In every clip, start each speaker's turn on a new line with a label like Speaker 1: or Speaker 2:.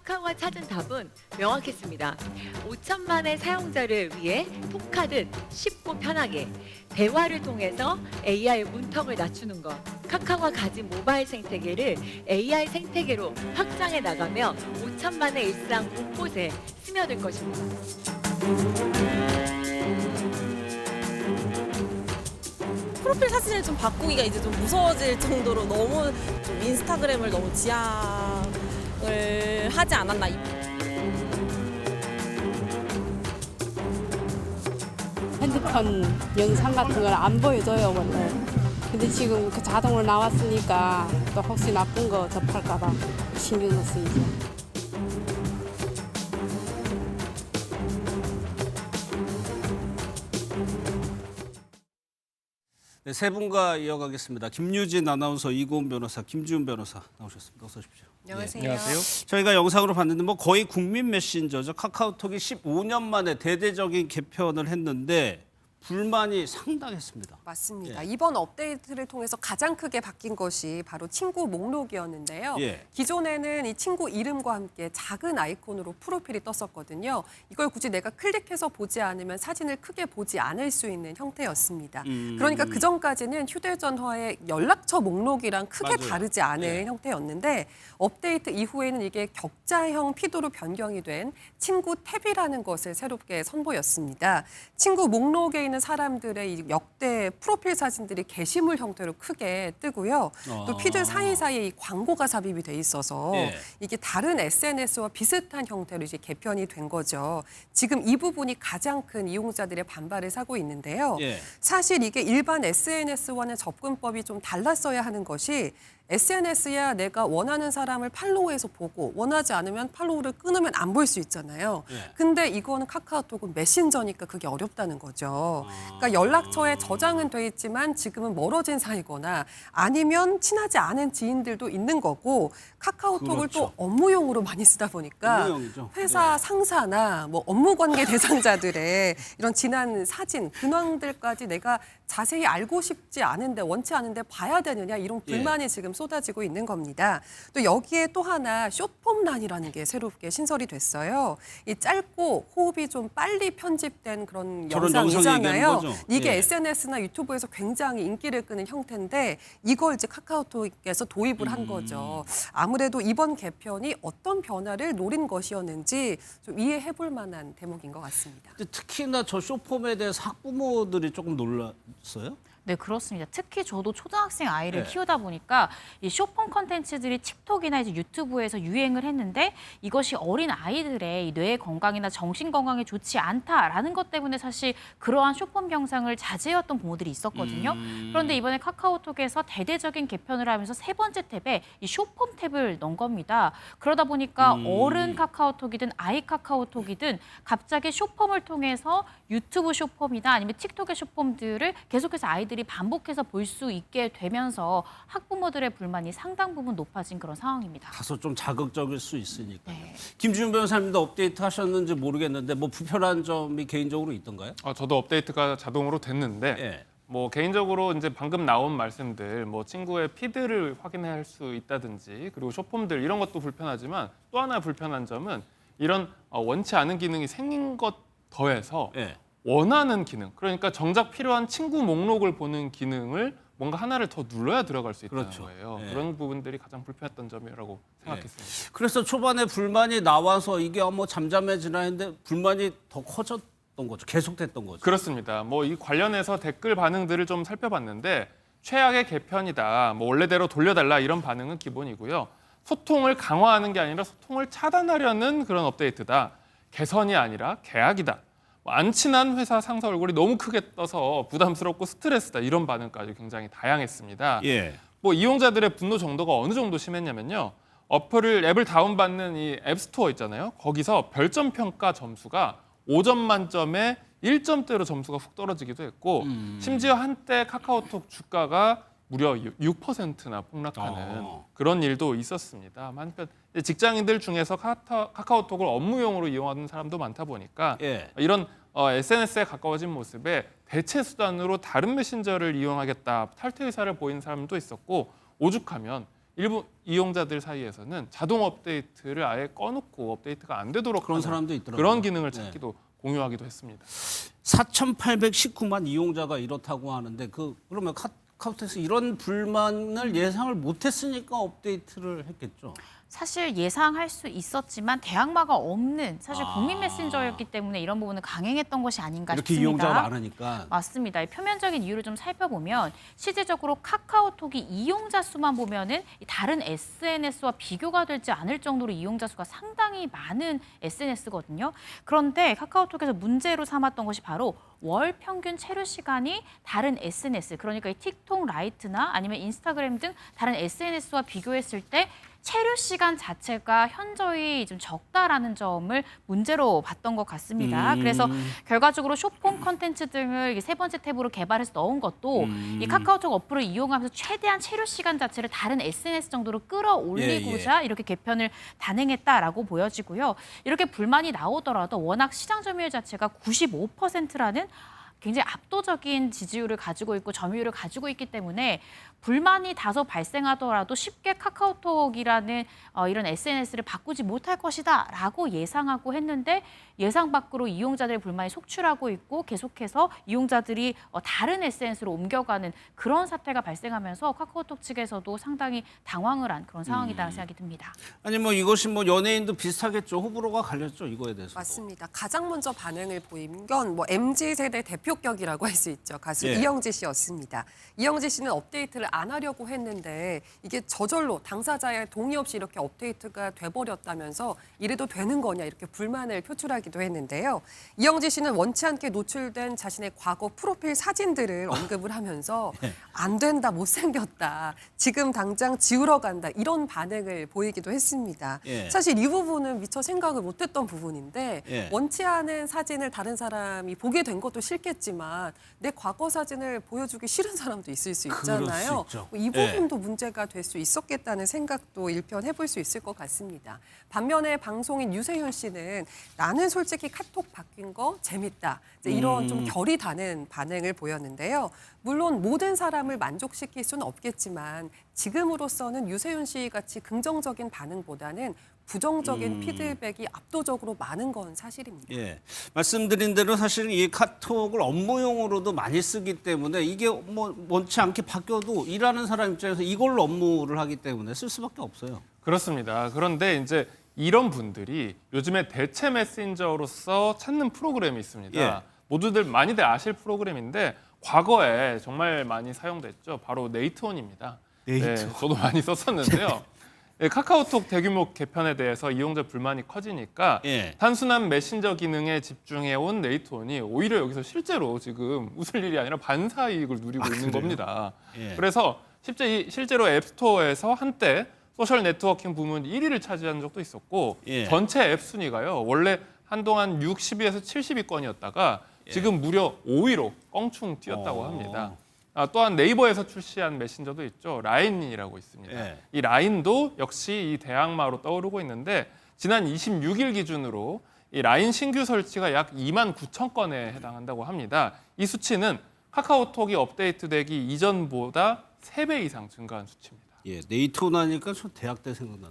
Speaker 1: 카카오가 찾은 답은 명확했습니다. 5천만의 사용자를 위해 톡하듯 쉽고 편하게 대화를 통해서 AI 문턱을 낮추는 것. 카카오가 가진 모바일 생태계를 AI 생태계로 확장해 나가며 5천만의 일상 곳곳에 스며들 것입니다.
Speaker 2: 프로필 사진을 좀 바꾸기가 이제 좀 무서워질 정도로 너무 좀 인스타그램을 너무 지향을 하지 않았나.
Speaker 3: 핸드폰 영상 같은 걸 안 보여줘요, 원래. 근데 지금 그 자동으로 나왔으니까 또 혹시 나쁜 거 접할까봐 신경도 쓰이죠.
Speaker 4: 네, 세 분과 이어가겠습니다. 김유진 아나운서, 이고은 변호사, 김지훈 변호사 나오셨습니다. 어서 오십시오.
Speaker 1: 안녕하세요.
Speaker 4: 저희가 영상으로 봤는데 거의 국민 메신저죠. 카카오톡이 15년 만에 대대적인 개편을 했는데 불만이 상당했습니다.
Speaker 5: 맞습니다.
Speaker 4: 예.
Speaker 5: 이번 업데이트를 통해서 가장 크게 바뀐 것이 바로 친구 목록이었는데요.
Speaker 4: 예.
Speaker 5: 기존에는 이 친구 이름과 함께 작은 아이콘으로 프로필이 떴었거든요. 이걸 굳이 내가 클릭해서 보지 않으면 사진을 크게 보지 않을 수 있는 형태였습니다. 그러니까 그전까지는 휴대전화의 연락처 목록이랑 크게
Speaker 4: 맞아요.
Speaker 5: 다르지 않은
Speaker 4: 예.
Speaker 5: 형태였는데 업데이트 이후에는 이게 격자형 피도로 변경이 된 친구 탭이라는 것을 새롭게 선보였습니다. 친구 목록에 있는 사람들의 이 역대 프로필 사진들이 게시물 형태로 크게 뜨고요. 또 피드 사이사이에 이 광고가 삽입이 돼 있어서
Speaker 4: 예.
Speaker 5: 이게 다른 SNS와 비슷한 형태로 이제 개편이 된 거죠. 지금 이 부분이 가장 큰 이용자들의 반발을 사고 있는데요.
Speaker 4: 예.
Speaker 5: 사실 이게 일반 SNS와는 접근법이 좀 달랐어야 하는 것이 SNS야 내가 원하는 사람을 팔로우해서 보고 원하지 않으면 팔로우를 끊으면 안 볼 수 있잖아요.
Speaker 4: 예.
Speaker 5: 근데 이거는 카카오톡은 메신저니까 그게 어렵다는 거죠. 그러니까 연락처에 저장은 돼 있지만 지금은 멀어진 사이거나 아니면 친하지 않은 지인들도 있는 거고 카카오톡을
Speaker 4: 그렇죠.
Speaker 5: 또 업무용으로 많이 쓰다 보니까
Speaker 4: 업무용이죠.
Speaker 5: 회사
Speaker 4: 예.
Speaker 5: 상사나 뭐 업무 관계 대상자들의 이런 지난 사진, 근황들까지 내가 자세히 알고 싶지 않은데 원치 않은데 봐야 되느냐 이런 불만이 지금 쏟아지고 있는 겁니다. 또 여기에 또 하나 숏폼란이라는 게 새롭게 신설이 됐어요. 이 짧고 호흡이 좀 빨리 편집된 그런
Speaker 4: 저런 영상
Speaker 5: 영상이잖아요.
Speaker 4: 얘기하는 거죠?
Speaker 5: 이게
Speaker 4: 예.
Speaker 5: SNS나 유튜브에서 굉장히 인기를 끄는 형태인데 이걸 이제 카카오톡에서 도입을 한 거죠. 아무래도 이번 개편이 어떤 변화를 노린 것이었는지 좀 이해해 볼 만한 대목인 것 같습니다.
Speaker 4: 근데 특히나 저 쇼폼에 대해서 학부모들이 조금 놀랐어요?
Speaker 6: 네, 그렇습니다. 특히 저도 초등학생 아이를
Speaker 4: 네.
Speaker 6: 키우다 보니까 이 쇼폼 컨텐츠들이 틱톡이나 이제 유튜브에서 유행을 했는데 이것이 어린 아이들의 이 뇌 건강이나 정신 건강에 좋지 않다라는 것 때문에 사실 그러한 쇼폼 영상을 자제해왔던 부모들이 있었거든요. 그런데 이번에 카카오톡에서 대대적인 개편을 하면서 세 번째 탭에 이 쇼폼 탭을 넣은 겁니다. 그러다 보니까 어른 카카오톡이든 아이 카카오톡이든 갑자기 쇼폼을 통해서 유튜브 쇼폼이나 아니면 틱톡의 쇼폼들을 계속해서 아이들이 반복해서 볼 수 있게 되면서 학부모들의 불만이 상당 부분 높아진 그런 상황입니다.
Speaker 4: 다소 좀 자극적일 수 있으니까.
Speaker 6: 네.
Speaker 4: 김지훈 변호사님도 업데이트 하셨는지 모르겠는데 불편한 점이 개인적으로 있던가요?
Speaker 7: 저도 업데이트가 자동으로 됐는데
Speaker 4: 예.
Speaker 7: 개인적으로 이제 방금 나온 말씀들 친구의 피드를 확인할 수 있다든지 그리고 쇼폼들 이런 것도 불편하지만 또 하나 불편한 점은 이런 원치 않은 기능이 생긴 것 더해서
Speaker 4: 예.
Speaker 7: 원하는 기능 그러니까 정작 필요한 친구 목록을 보는 기능을 뭔가 하나를 더 눌러야 들어갈 수 있다는
Speaker 4: 그렇죠.
Speaker 7: 거예요.
Speaker 4: 예.
Speaker 7: 그런 부분들이 가장 불편했던 점이라고 생각했습니다.
Speaker 4: 그래서 초반에 불만이 나와서 이게 잠잠해지나 했는데 불만이 더 커졌던 거죠. 계속됐던 거죠.
Speaker 7: 그렇습니다. 이 관련해서 댓글 반응들을 좀 살펴봤는데 최악의 개편이다. 원래대로 돌려달라 이런 반응은 기본이고요. 소통을 강화하는 게 아니라 소통을 차단하려는 그런 업데이트다. 개선이 아니라 계약이다. 안 친한 회사 상사 얼굴이 너무 크게 떠서 부담스럽고 스트레스다. 이런 반응까지 굉장히 다양했습니다.
Speaker 4: 예.
Speaker 7: 이용자들의 분노 정도가 어느 정도 심했냐면요. 앱을 다운받는 이 앱스토어 있잖아요. 거기서 별점 평가 점수가 5점 만점에 1점대로 점수가 훅 떨어지기도 했고 심지어 한때 카카오톡 주가가 무려 6%나 폭락하는 그런 일도 있었습니다. 한편 직장인들 중에서 카카오톡을 업무용으로 이용하는 사람도 많다 보니까
Speaker 4: 예.
Speaker 7: 이런 SNS에 가까워진 모습에 대체 수단으로 다른 메신저를 이용하겠다 탈퇴 의사를 보이는 사람도 있었고 오죽하면 일부 이용자들 사이에서는 자동 업데이트를 아예 꺼놓고 업데이트가 안 되도록
Speaker 4: 그런
Speaker 7: 하는
Speaker 4: 사람도 있더라고요.
Speaker 7: 그런 기능을
Speaker 4: 네.
Speaker 7: 찾기도 공유하기도 했습니다.
Speaker 4: 4,819만 이용자가 이렇다고 하는데 그러면 카카오톡에서 이런 불만을 예상을 못했으니까 업데이트를 했겠죠.
Speaker 6: 사실 예상할 수 있었지만 대항마가 없는 사실
Speaker 4: 아.
Speaker 6: 국민 메신저였기 때문에 이런 부분을 강행했던 것이 아닌가
Speaker 4: 이렇게
Speaker 6: 싶습니다.
Speaker 4: 이용자가 많으니까.
Speaker 6: 맞습니다. 이 표면적인 이유를 좀 살펴보면 실제적으로 카카오톡이 이용자 수만 보면은 이 다른 SNS와 비교가 되지 않을 정도로 이용자 수가 상당히 많은 SNS거든요. 그런데 카카오톡에서 문제로 삼았던 것이 바로 월 평균 체류 시간이 다른 SNS, 그러니까 이 틱톡 라이트나 아니면 인스타그램 등 다른 SNS와 비교했을 때 체류 시간 자체가 현저히 좀 적다라는 점을 문제로 봤던 것 같습니다. 그래서 결과적으로 숏폼 컨텐츠 등을 이게 세 번째 탭으로 개발해서 넣은 것도 이 카카오톡 어플을 이용하면서 최대한 체류 시간 자체를 다른 SNS 정도로 끌어올리고자 이렇게 개편을 단행했다라고 보여지고요. 이렇게 불만이 나오더라도 워낙 시장 점유율 자체가 95%라는 굉장히 압도적인 지지율을 가지고 있고 점유율을 가지고 있기 때문에 불만이 다소 발생하더라도 쉽게 카카오톡이라는 이런 SNS를 바꾸지 못할 것이다라고 예상하고 했는데 예상 밖으로 이용자들의 불만이 속출하고 있고 계속해서 이용자들이 다른 SNS로 옮겨가는 그런 사태가 발생하면서 카카오톡 측에서도 상당히 당황을 한 그런 상황이라는 생각이 듭니다.
Speaker 4: 아니 뭐 이것이 뭐 연예인도 비슷하겠죠. 호불호가 갈렸죠. 이거에 대해서.
Speaker 5: 맞습니다. 가장 먼저 반응을 보인 건 뭐 MZ 세대 대표격이라고 할 수 있죠. 가수
Speaker 4: 예.
Speaker 5: 이영지 씨였습니다. 이영지 씨는 업데이트를 안 하려고 했는데 이게 저절로 당사자의 동의 없이 이렇게 업데이트가 돼버렸다면서 이래도 되는 거냐 이렇게 불만을 표출하기도 했는데요. 이영지 씨는 원치 않게 노출된 자신의 과거 프로필 사진들을 언급을 하면서 안 된다, 못생겼다, 지금 당장 지우러 간다 이런 반응을 보이기도 했습니다.
Speaker 4: 예.
Speaker 5: 사실 이 부분은 미처 생각을 못했던 부분인데
Speaker 4: 예.
Speaker 5: 원치 않은 사진을 다른 사람이 보게 된 것도 싫겠지만 내 과거 사진을 보여주기 싫은 사람도 있을 수 있잖아요.
Speaker 4: 있죠.
Speaker 5: 이 부분도 문제가 될 수 있었겠다는 생각도 일편 해볼 수 있을 것 같습니다. 반면에 방송인 유세윤 씨는 나는 솔직히 카톡 바뀐 거 재밌다. 이제 이런 좀 결이 다른 반응을 보였는데요. 물론 모든 사람을 만족시킬 수는 없겠지만 지금으로서는 유세윤 씨 같이 긍정적인 반응보다는 부정적인 피드백이 압도적으로 많은 건 사실입니다.
Speaker 4: 예, 말씀드린 대로 사실 이 카톡을 업무용으로도 많이 쓰기 때문에 이게 뭐 원치 않게 바뀌어도 일하는 사람 입장에서 이걸로 업무를 하기 때문에 쓸 수밖에 없어요.
Speaker 7: 그렇습니다. 그런데 이제 이런 분들이 요즘에 대체 메신저로서 찾는 프로그램이 있습니다.
Speaker 4: 예.
Speaker 7: 모두들 많이들 아실 프로그램인데 과거에 정말 많이 사용됐죠. 바로 네이트온입니다.
Speaker 4: 네이트온.
Speaker 7: 네, 저도 많이 썼었는데요. 네, 카카오톡 대규모 개편에 대해서 이용자 불만이 커지니까
Speaker 4: 예.
Speaker 7: 단순한 메신저 기능에 집중해온 네이트온이 오히려 여기서 실제로 지금 웃을 일이 아니라 반사 이익을 누리고 있는
Speaker 4: 그래요?
Speaker 7: 겁니다.
Speaker 4: 예.
Speaker 7: 그래서 실제로 앱스토어에서 한때 소셜 네트워킹 부문 1위를 차지한 적도 있었고
Speaker 4: 예.
Speaker 7: 전체 앱 순위가요. 원래 한동안 60위에서 70위권이었다가 지금 무려 5위로 껑충 뛰었다고 합니다. 또한 네이버에서 출시한 메신저도 있죠. 라인이라고 있습니다.
Speaker 4: 예.
Speaker 7: 이 라인도 역시 이 대항마로 떠오르고 있는데 지난 26일 기준으로 이 라인 신규 설치가 약 2만 9천 건에 해당한다고 합니다. 이 수치는 카카오톡이 업데이트되기 이전보다 3배 이상 증가한 수치입니다.
Speaker 4: 예, 네이트온 하니까 저 대학 때 생각나요.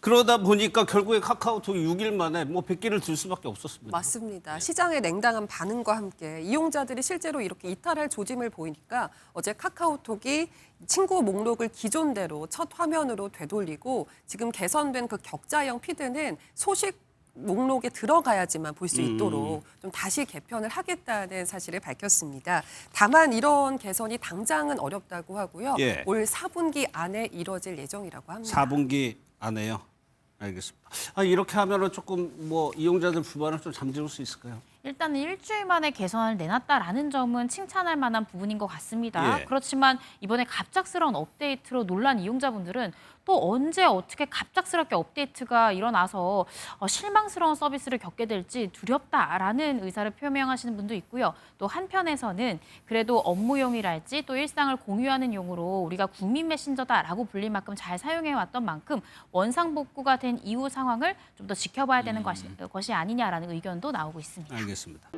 Speaker 4: 그러다 보니까 결국에 카카오톡이 6일 만에 뭐 100개를 들 수밖에 없었습니다.
Speaker 5: 맞습니다. 시장의 냉담한 반응과 함께 이용자들이 실제로 이렇게 이탈할 조짐을 보이니까 어제 카카오톡이 친구 목록을 기존대로 첫 화면으로 되돌리고 지금 개선된 그 격자형 피드는 소식 목록에 들어가야지만 볼 수 있도록 좀 다시 개편을 하겠다는 사실을 밝혔습니다. 다만 이런 개선이 당장은 어렵다고 하고요.
Speaker 4: 예.
Speaker 5: 올 4분기 안에 이뤄질 예정이라고 합니다.
Speaker 4: 4분기 안에요. 알겠습니다. 이렇게 하면은 조금 뭐 이용자들 불만을 좀 잠재울 수 있을까요?
Speaker 6: 일단은 일주일 만에 개선을 내놨다라는 점은 칭찬할 만한 부분인 것 같습니다.
Speaker 4: 예.
Speaker 6: 그렇지만 이번에 갑작스러운 업데이트로 놀란 이용자분들은 또 언제 어떻게 갑작스럽게 업데이트가 일어나서 실망스러운 서비스를 겪게 될지 두렵다라는 의사를 표명하시는 분도 있고요. 또 한편에서는 그래도 업무용이랄지 또 일상을 공유하는 용으로 우리가 국민 메신저다라고 불릴 만큼 잘 사용해왔던 만큼 원상복구가 된 이후 상황을 좀 더 지켜봐야 되는 것이 아니냐라는 의견도 나오고 있습니다.
Speaker 4: 알겠습니다.